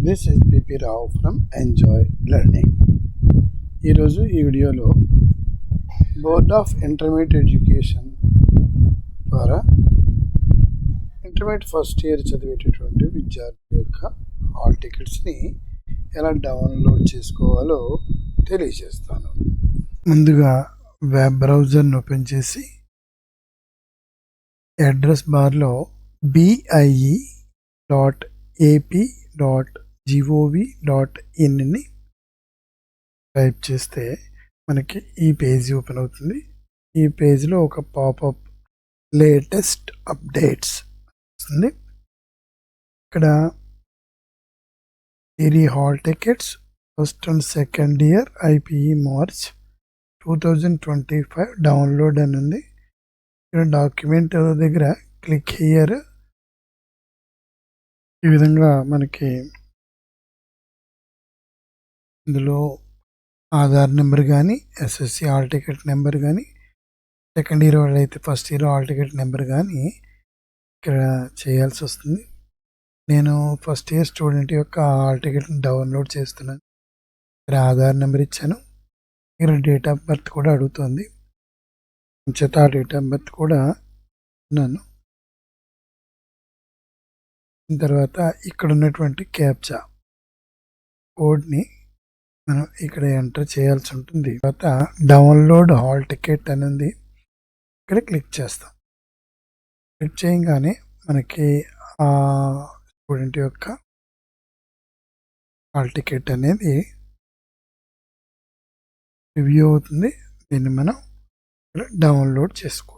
This is PP Rao from enjoy learning. ఈరోజు ఈ వీడియోలో బోర్డ్ ఆఫ్ ఇంటర్మీడియట్ ఎడ్యుకేషన్ ద్వారా ఇంటర్మీడియట్ ఫస్ట్ ఇయర్ చదివేటటువంటి విద్యార్థి యొక్క హాల్ టికెట్స్ని ఎలా డౌన్లోడ్ చేసుకోవాలో తెలియజేస్తాను. ముందుగా వెబ్ బ్రౌజర్ని ఓపెన్ చేసి అడ్రస్ బార్లో bie.ap.gov.in టైప్ చేస్తే మనకి ఈ పేజీ ఓపెన్ అవుతుంది. ఈ పేజీలో ఒక పాపప్ లేటెస్ట్ అప్డేట్స్ వస్తుంది. ఇక్కడ theory hall tickets first and second year IPE March 2025 download అని ఉంది. ఇక్కడ డాక్యుమెంట్ దగ్గర క్లిక్ హియర్. ఈ విధంగా మనకి ఇందులో ఆధార్ నెంబర్ కానీ, SSC హాల్ టికెట్ నెంబర్ కానీ, సెకండ్ ఇయర్ వాళ్ళు అయితే first year hall ticket number కానీ ఇక్కడ చేయాల్సి వస్తుంది. నేను ఫస్ట్ ఇయర్ స్టూడెంట్ యొక్క హాల్ టికెట్ని డౌన్లోడ్ చేస్తున్నాను. ఇక్కడ ఆధార్ నెంబర్ ఇచ్చాను. ఇక్కడ డేట్ ఆఫ్ బర్త్ కూడా అడుగుతుంది. చేత ఆ డేట్ ఆఫ్ బర్త్ కూడా ఉన్నాను. తర్వాత ఇక్కడ ఉన్నటువంటి క్యాప్చా కోడ్ని మనం ఇక్కడ ఎంటర్ చేయాల్సి ఉంటుంది. తర్వాత డౌన్లోడ్ హాల్ టికెట్ అని ఉంది. ఇక్కడ క్లిక్ చేస్తాం. క్లిక్ చేయగానే మనకి ఆ స్టూడెంట్ యొక్క హాల్ టికెట్ అనేది రివ్యూ అవుతుంది. దీన్ని మనం ఇక్కడ డౌన్లోడ్ చేసుకోవాలి.